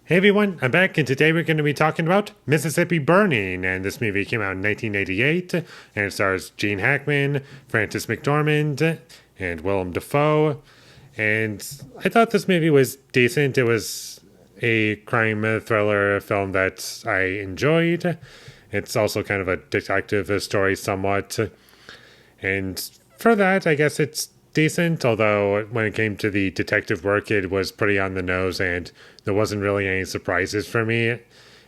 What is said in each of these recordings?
Hey everyone, I'm back, and today we're going to be talking about Mississippi Burning. And this movie came out in 1988, and it stars Gene Hackman, Frances McDormand, and Willem Dafoe. And I thought this movie was decent. It was a crime thriller film that I enjoyed. It's also kind of a detective story, somewhat. And for that, I guess it's decent, although when it came to the detective work, it was pretty on the nose and there wasn't really any surprises for me.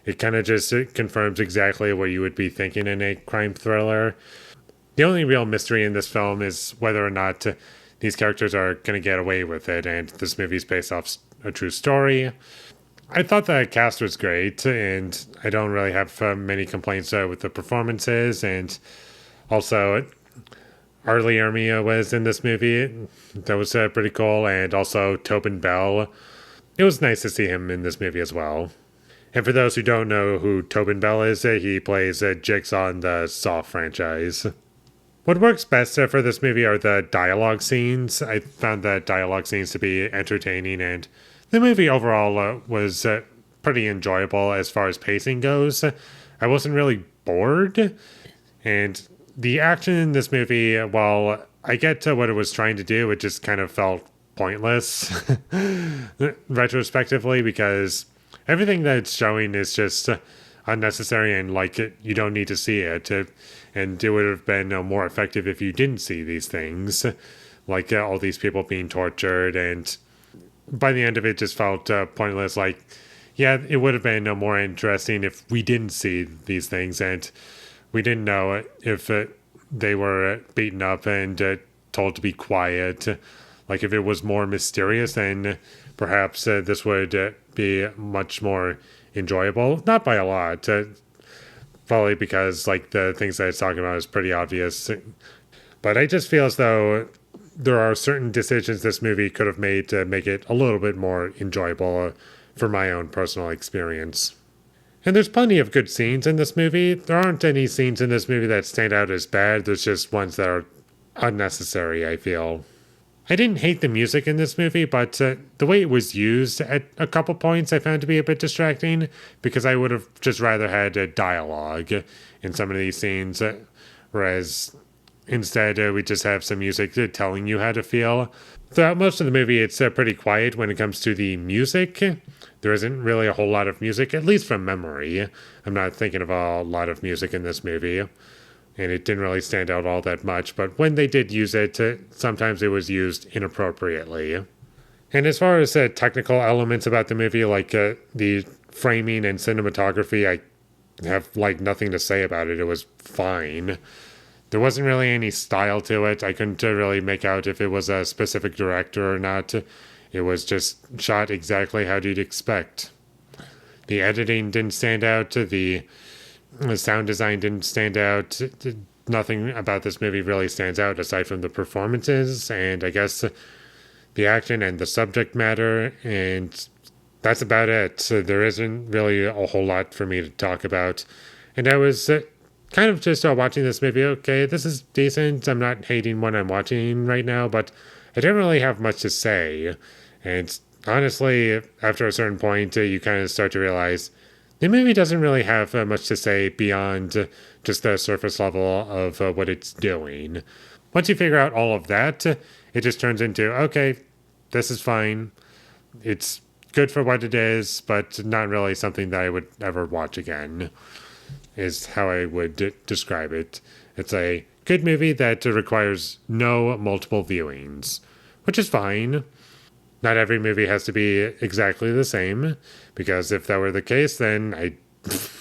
It kind of just confirms exactly what you would be thinking in a crime thriller. The only real mystery in this film is whether or not these characters are going to get away with it, and this movie's based off a true story. I thought the cast was great, and I don't really have many complaints with the performances, and also Arlie Ermia was in this movie. That was pretty cool. And also Tobin Bell. It was nice to see him in this movie as well. And for those who don't know who Tobin Bell is, he plays Jigsaw in the Saw franchise. What works best for this movie are the dialogue scenes. I found the dialogue scenes to be entertaining, and the movie overall was pretty enjoyable as far as pacing goes. I wasn't really bored, and the action in this movie, while I get to what it was trying to do, it just kind of felt pointless retrospectively, because everything that it's showing is just unnecessary, and like you don't need to see it. And it would have been more effective if you didn't see these things, like all these people being tortured. And by the end of it, just felt pointless. Like, yeah, it would have been more interesting if we didn't see these things and we didn't know if they were beaten up and told to be quiet. Like, if it was more mysterious, then perhaps this would be much more enjoyable. Not by a lot, probably because like the things that it's talking about is pretty obvious. But I just feel as though there are certain decisions this movie could have made to make it a little bit more enjoyable for my own personal experience. And there's plenty of good scenes in this movie. There aren't any scenes in this movie that stand out as bad. There's just ones that are unnecessary, I feel. I didn't hate the music in this movie, but the way it was used at a couple points I found to be a bit distracting, because I would have just rather had a dialogue in some of these scenes, whereas instead we just have some music telling you how to feel. Throughout most of the movie, it's pretty quiet when it comes to the music. There isn't really a whole lot of music, at least from memory. I'm not thinking of a lot of music in this movie, and it didn't really stand out all that much. But when they did use it, sometimes it was used inappropriately. And as far as technical elements about the movie, like the framing and cinematography, I have like nothing to say about it. It was fine. There wasn't really any style to it. I couldn't really make out if it was a specific director or not. It was just shot exactly how you'd expect. The editing didn't stand out. The sound design didn't stand out. Nothing about this movie really stands out aside from the performances and I guess the action and the subject matter. And that's about it. So there isn't really a whole lot for me to talk about. And I was kind of just watching this movie. Okay, this is decent. I'm not hating what I'm watching right now, but I don't really have much to say. And honestly, after a certain point, you kind of start to realize the movie doesn't really have much to say beyond just the surface level of what it's doing. Once you figure out all of that, it just turns into, okay, this is fine. It's good for what it is, but not really something that I would ever watch again, is how I would describe it. It's a good movie that requires no multiple viewings, which is fine. Not every movie has to be exactly the same, because if that were the case, then I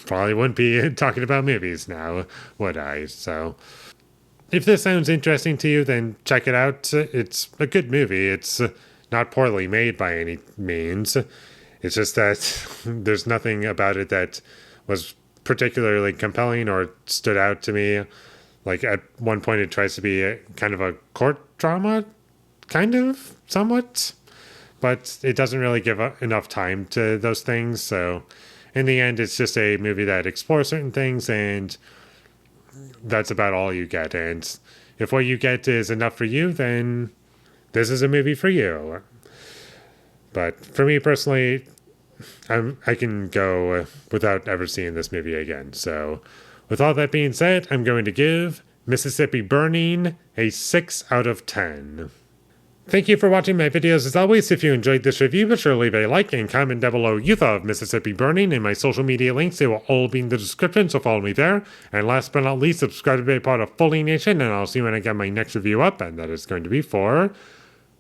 probably wouldn't be talking about movies now, would I? So, if this sounds interesting to you, then check it out. It's a good movie. It's not poorly made by any means. It's just that there's nothing about it that was particularly compelling or stood out to me. Like, at one point, it tries to be a kind of a court drama, kind of, somewhat. But it doesn't really give enough time to those things. So in the end, it's just a movie that explores certain things, and that's about all you get. And if what you get is enough for you, then this is a movie for you. But for me personally, I can go without ever seeing this movie again. So, with all that being said, I'm going to give Mississippi Burning a 6 out of 10. Thank you for watching my videos as always. If you enjoyed this review, be sure to leave a like and comment down below what you thought of Mississippi Burning, and my social media links, they will all be in the description, so follow me there. And last but not least, subscribe to be a part of Foley Nation, and I'll see you when I get my next review up, and that is going to be for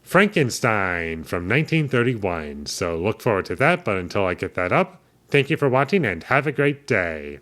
Frankenstein from 1931. So look forward to that, but until I get that up, thank you for watching and have a great day.